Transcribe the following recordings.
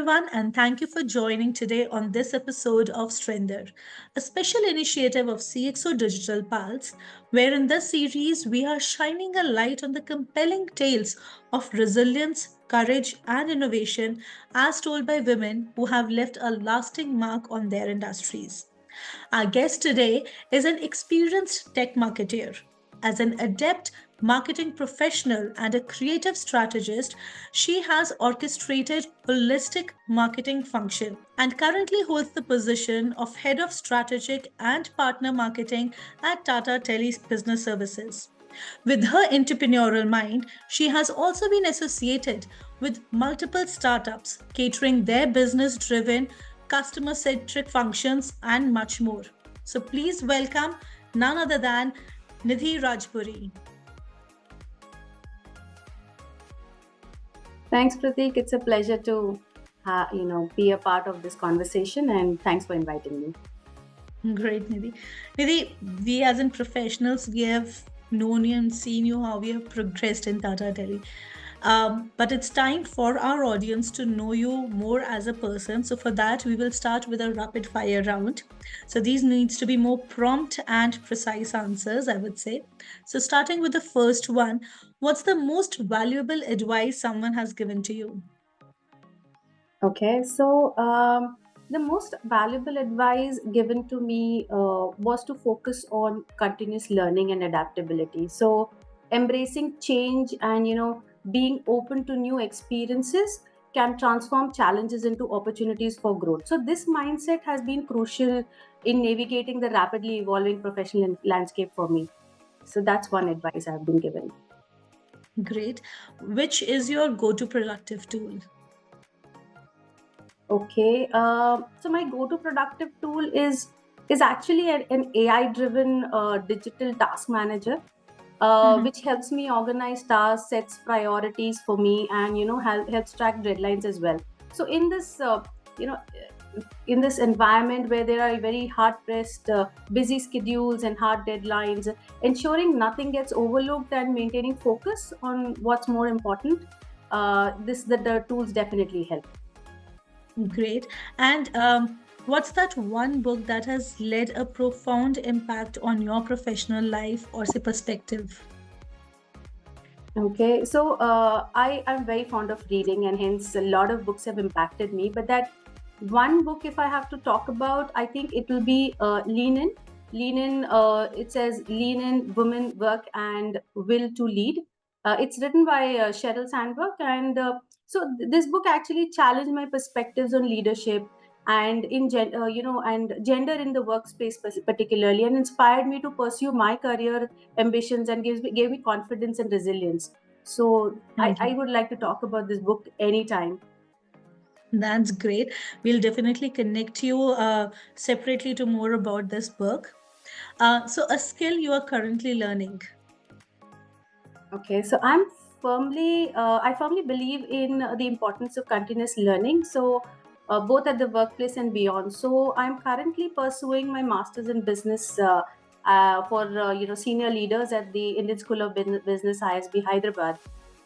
everyone, and thank you for joining today on this episode of Strengther, a special initiative of CXO Digital Pulse, where in this series we are shining a light on the compelling tales of resilience, courage, and innovation as told by women who have left a lasting mark on their industries. Our guest today is an experienced tech marketer. As an adept marketing professional and a creative strategist, she has orchestrated holistic marketing function and currently holds the position of head of strategic and partner marketing at Tata Tel Business Services. With her entrepreneurial mind, she has also been associated with multiple startups catering their business driven, customer centric functions and much more. So please welcome none other than Nidhi Rajpuri. Thanks, Pratik. It's a pleasure to, be a part of this conversation, and thanks for inviting me. Great, Nidhi. Nidhi, we as in professionals, we have known you and seen you how we have progressed in Tata Tele. But it's time for our audience to know you more as a person. So for that, we will start with a rapid fire round. So these needs to be more prompt and precise answers, I would say. So starting with the first one, what's the most valuable advice someone has given to you? Okay, so the most valuable advice given to me was to focus on continuous learning and adaptability. So embracing change and being open to new experiences can transform challenges into opportunities for growth. So this mindset has been crucial in navigating the rapidly evolving professional landscape for me. So that's one advice I've been given. Great. Which is your go-to productive tool? Okay, so my go-to productive tool is actually an AI-driven digital task manager, Mhm. which helps me organize tasks, sets priorities for me, and helps track deadlines as well. So you know, in this environment where there are very hard-pressed, busy schedules and hard deadlines, ensuring nothing gets overlooked and maintaining focus on what's more important, the tools definitely help. Great. And what's that one book that has led a profound impact on your professional life or say perspective? Okay, so I am very fond of reading, and hence a lot of books have impacted me. But that one book, if I have to talk about, I think it will be Lean In. Lean In, it says Lean In, Women, Work, and Will to Lead. It's written by Sheryl Sandberg, and this book actually challenged my perspectives on leadership and and gender in the workspace particularly, and inspired me to pursue my career ambitions and gave me confidence and resilience. So I Okay, would like to talk about this book anytime. that's great. We'll definitely connect you separately to more about this book. So, a skill you are currently learning. Okay, so I firmly believe in the importance of continuous learning. So both at the workplace and beyond. So I'm currently pursuing my master's in business for senior leaders at the Indian School of Business ISB Hyderabad.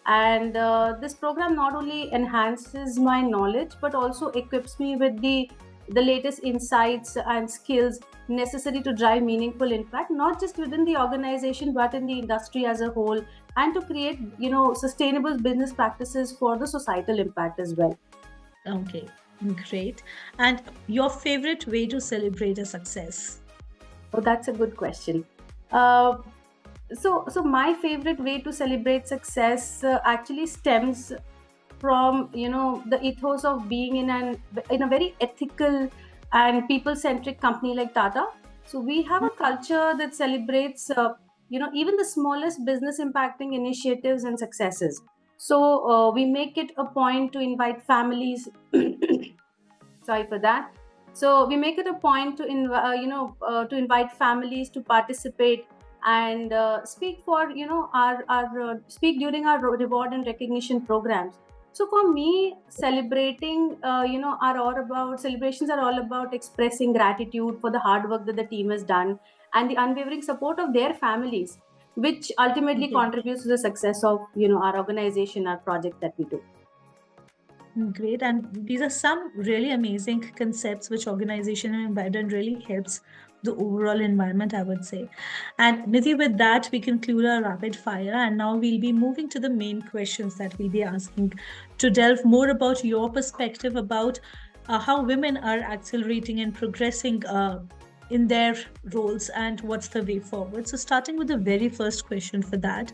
And this program not only enhances my knowledge but also equips me with the latest insights and skills necessary to drive meaningful impact, not just within the organization but in the industry as a whole, and to create sustainable business practices for the societal impact as well. Okay, great. And your favorite way to celebrate a success? Oh, that's a good question. uh, so my favorite way to celebrate success actually stems from the ethos of being in a very ethical and people centric company like Tata. So we have a culture that celebrates even the smallest business impacting initiatives and successes. So we make it a point to invite families sorry for that. So we make it a point to to invite families to participate and speak for our speak during our reward and recognition programs. So for me, celebrating are all about celebrations are all about expressing gratitude for the hard work that the team has done and the unwavering support of their families, which ultimately Okay, contributes to the success of our organization, our project that we do. Great. And these are some really amazing concepts which organization and environment really helps the overall environment, I would say. And Nidhi, with that, we conclude our rapid fire. And now we'll be moving to the main questions that we'll be asking to delve more about your perspective about how women are accelerating and progressing in their roles and what's the way forward. So, starting with the very first question for that,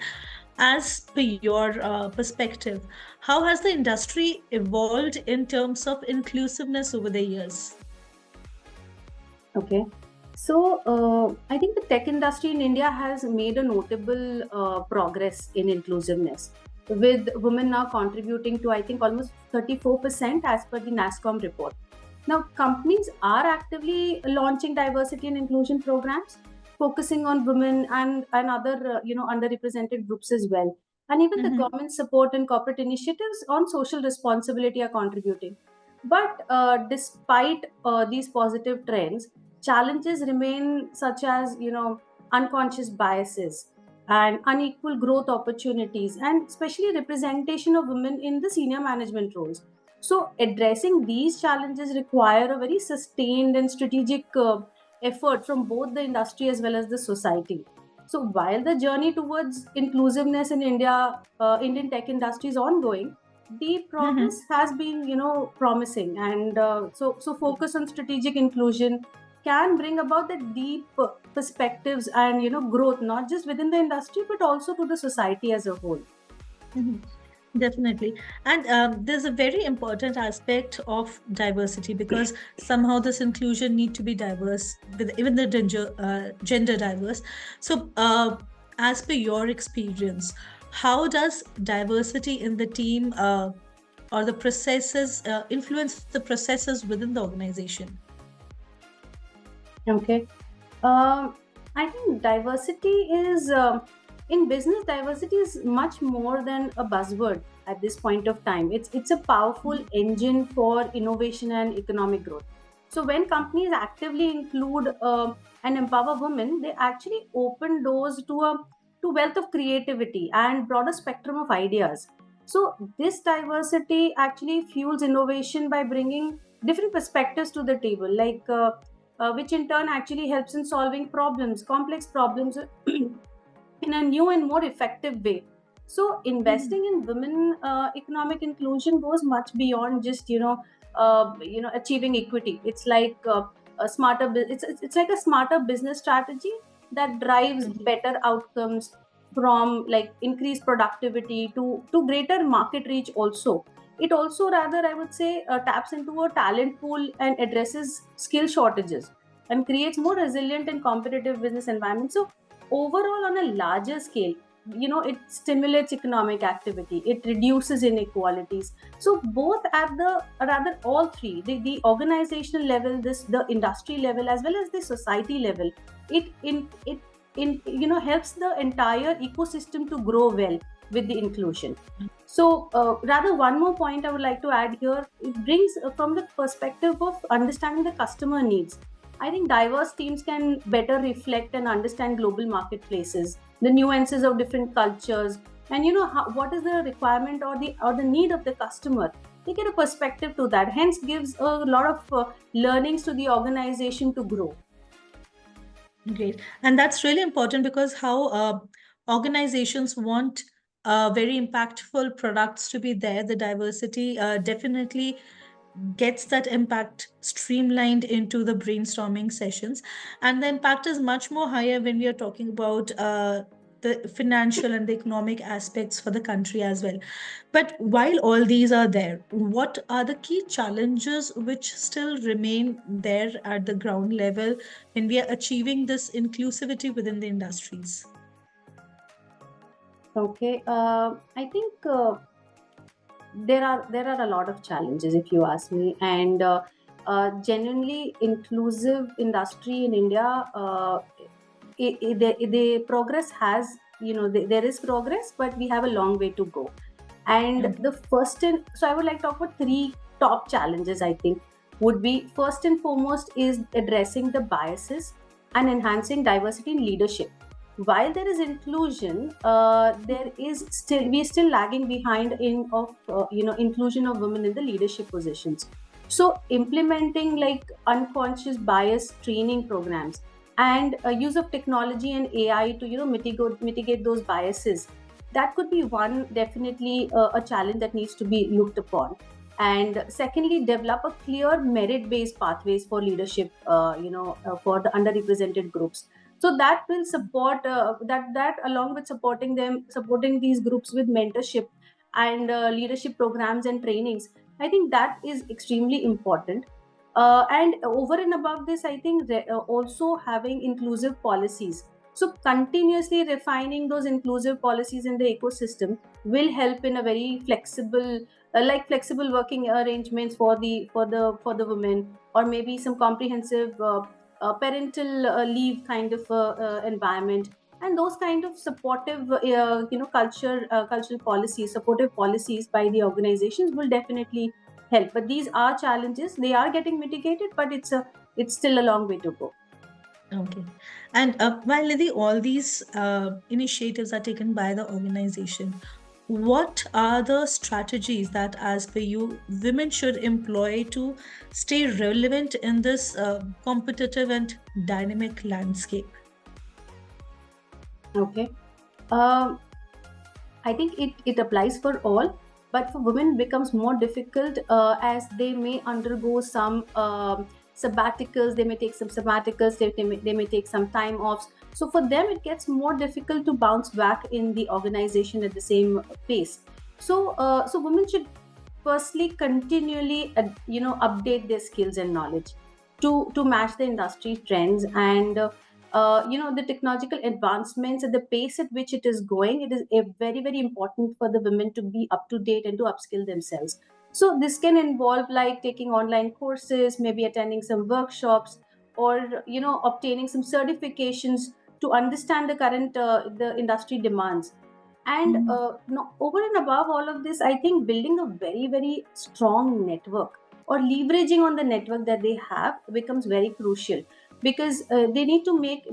as per your perspective, how has the industry evolved in terms of inclusiveness over the years? Okay. So, I think the tech industry in India has made a notable progress in inclusiveness, with women now contributing to, I think, almost 34% as per the NASSCOM report. Now, companies are actively launching diversity and inclusion programs, focusing on women and other, underrepresented groups as well. And even the Mm-hmm. government support and corporate initiatives on social responsibility are contributing. But despite these positive trends, challenges remain, such as unconscious biases and unequal growth opportunities, and especially representation of women in the senior management roles. So addressing these challenges require a very sustained and strategic effort from both the industry as well as the society. So while the journey towards inclusiveness in Indian tech industry is ongoing, the progress Mm-hmm. has been promising, and so focus on strategic inclusion can bring about the deep perspectives and growth, not just within the industry but also to the society as a whole. Mm-hmm. Definitely. And there's a very important aspect of diversity because somehow this inclusion need to be diverse, with even the gender diverse. So, as per your experience, how does diversity in the team or the processes influence the processes within the organization? Okay. I think diversity is in business. Diversity is much more than a buzzword at this point of time. It's a powerful engine for innovation and economic growth. So when companies actively include and empower women, they actually open doors to wealth of creativity and broader spectrum of ideas. So this diversity actually fuels innovation by bringing different perspectives to the table, like. Which in turn actually helps in solving problems, complex problems, in a new and more effective way. So Mhm. investing in women economic inclusion goes much beyond just achieving equity. It's like a smarter it's like a smarter business strategy that drives Okay. better outcomes, from like increased productivity to greater market reach also. It also, rather, I would say, taps into a talent pool and addresses skill shortages and creates more resilient and competitive business environment. So overall, on a larger scale, it stimulates economic activity, it reduces inequalities. So both at the, rather all three, the organizational level, this the industry level as well as the society level, it helps the entire ecosystem to grow well with the inclusion. So rather, one more point I would like to add here, it brings from the perspective of understanding the customer needs. I think diverse teams can better reflect and understand global marketplaces, the nuances of different cultures, and what is the requirement or the need of the customer. They get a perspective to that. Hence, gives a lot of learnings to the organization to grow. Great. And that's really important because how organizations want very impactful products to be there. The diversity definitely gets that impact streamlined into the brainstorming sessions. And the impact is much more higher when we are talking about the financial and the economic aspects for the country as well. But while all these are there, what are the key challenges which still remain there at the ground level when we are achieving this inclusivity within the industries? Okay, I think there are a lot of challenges, if you ask me, and genuinely inclusive industry in India. The progress has, there is progress, but we have a long way to go. And Okay. the first in so I would like to talk about three top challenges, I think, would be, first and foremost, is addressing the biases and enhancing diversity in leadership. while there is inclusion, there is still we are still lagging behind in of inclusion of women in the leadership positions. So implementing like unconscious bias training programs and use of technology and AI to mitigate those biases, that could be one definitely a challenge that needs to be looked upon. And secondly, develop a clear merit based pathways for leadership, for the underrepresented groups. So that will support that along with supporting these groups with mentorship and leadership programs and trainings. I think that is extremely important. And over and above this, I think also having inclusive policies, so continuously refining those inclusive policies in the ecosystem will help in a very flexible, like flexible working arrangements for the women, or maybe some comprehensive parental leave kind of environment, and those kind of supportive cultural policies, supportive policies by the organizations will definitely help. But these are challenges, they are getting mitigated, but it's still a long way to go. Okay. And while Nidhi, all these initiatives are taken by the organization, what are the strategies that, as per you, women should employ to stay relevant in this competitive and dynamic landscape? Okay. um, I think it applies for all, but for women it becomes more difficult as they may undergo some sabbaticals. They may take some sabbaticals. They may take some time offs. So for them, it gets more difficult to bounce back in the organization at the same pace. So women should firstly continually update their skills and knowledge to match the industry trends and the technological advancements at the pace at which it is going. It is very very important for the women to be up to date and to upskill themselves. So this can involve like taking online courses, maybe attending some workshops, or obtaining some certifications to understand the current the industry demands. And no, over and above all of this, I think building a very very strong network or leveraging on the network that they have becomes very crucial, because they need to make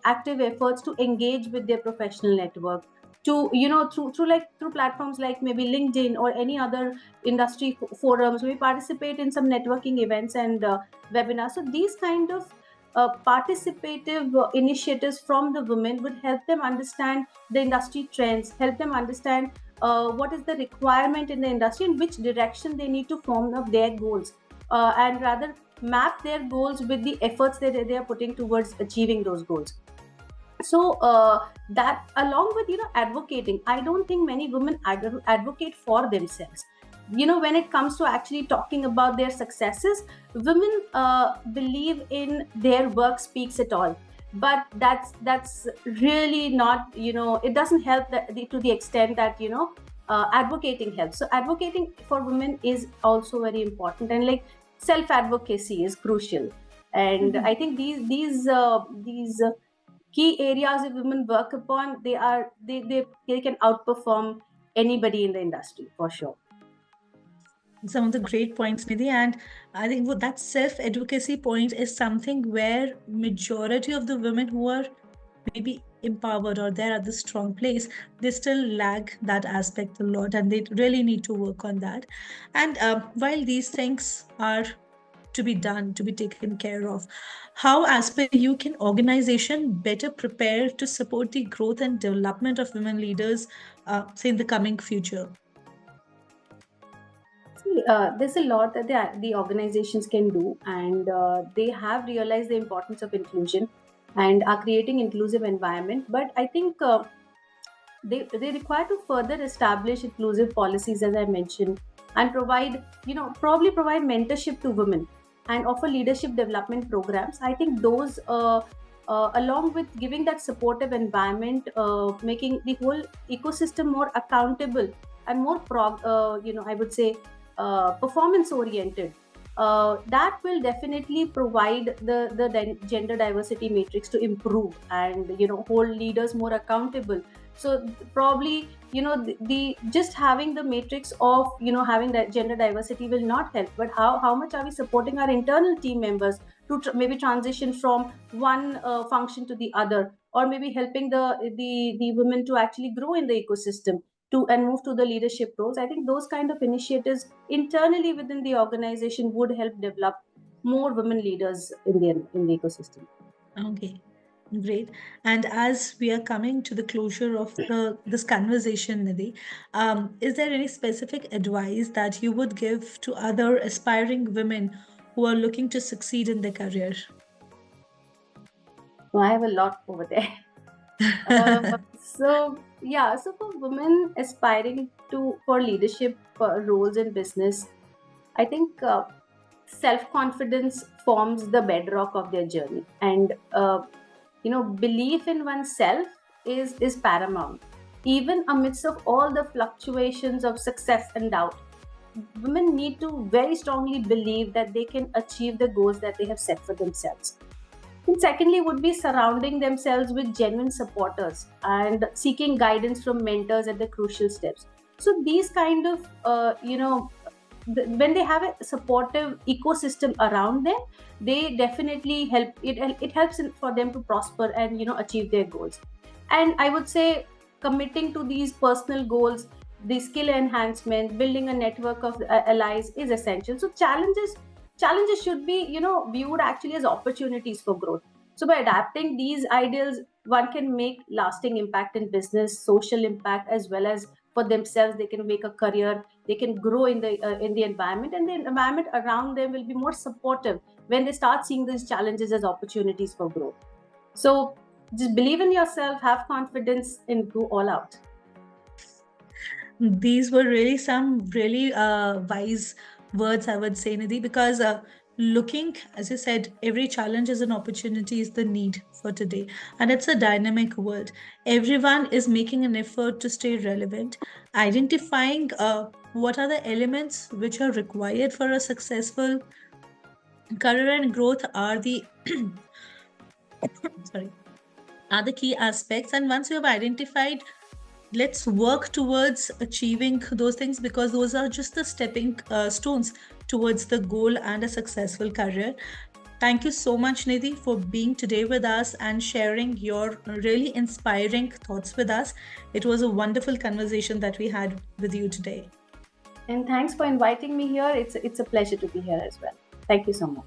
active efforts to engage with their professional network, to through platforms like maybe LinkedIn or any other industry forums. We participate in some networking events and webinars. So these kind of participative initiatives from the women would help them understand the industry trends, help them understand what is the requirement in the industry and which direction they need to form up their goals, and rather map their goals with the efforts that they are putting towards achieving those goals. So that along with advocating, I don't think many women advocate for themselves. When it comes to actually talking about their successes, women believe in their work speaks it all. But that's really not, it doesn't help to the extent that advocating helps. So advocating for women is also very important, and like self advocacy is crucial. And I think these key areas if women work upon, they can outperform anybody in the industry for sure. Some of the great points, Nidhi, and I think that self-advocacy point is something where majority of the women who are maybe empowered or they're at the strong place, they still lag that aspect a lot, and they really need to work on that. And while these things are to be done, to be taken care of, how, as per you, can organization better prepare to support the growth and development of women leaders, say in the coming future? See, there's a lot that the organizations can do, and they have realized the importance of inclusion and are creating inclusive environment. But I think they require to further establish inclusive policies, as I mentioned, and provide, probably provide mentorship to women and offer leadership development programs. I think those, along with giving that supportive environment, making the whole ecosystem more accountable and more I would say performance oriented, that will definitely provide the gender diversity matrix to improve and hold leaders more accountable. So probably the just having the matrix of having that gender diversity will not help, but how much are we supporting our internal team members to maybe transition from one function to the other, or maybe helping the women to actually grow in the ecosystem to and move to the leadership roles. I think those kind of initiatives internally within the organization would help develop more women leaders in the ecosystem. Okay, great. And as we are coming to the closure of this conversation, Nidhi, is there any specific advice that you would give to other aspiring women who are looking to succeed in their career? So I have a lot over there. So yeah, so for women aspiring to for leadership roles in business, I think self confidence forms the bedrock of their journey, and belief in oneself is paramount. Even amidst of all the fluctuations of success and doubt, women need to very strongly believe that they can achieve the goals that they have set for themselves. And secondly, would be surrounding themselves with genuine supporters and seeking guidance from mentors at the crucial steps. So these kind of, when they have a supportive ecosystem around them, they definitely help. It helps for them to prosper and achieve their goals. And I would say committing to these personal goals, the skill enhancement, building a network of allies is essential. So challenges should be viewed actually as opportunities for growth. So by adapting these ideals, one can make lasting impact in business, social impact, as well as for themselves. They can make a career, they can grow in the environment, and the environment around them will be more supportive when they start seeing these challenges as opportunities for growth. So just believe in yourself, have confidence, and go all out. These were really some really wise words, I would say, Nidhi, because looking, as you said, every challenge is an opportunity, is the need for today. And it's a dynamic world. Everyone is making an effort to stay relevant, identifying what are the elements which are required for a successful career and growth are the sorry are the key aspects. And once you have identified, let's work towards achieving those things, because those are just the stepping stones towards the goal and a successful career. Thank you so much, Nidhi, for being today with us and sharing your really inspiring thoughts with us. It was a wonderful conversation that we had with you today. And thanks for inviting me here. It's a pleasure to be here as well. Thank you so much.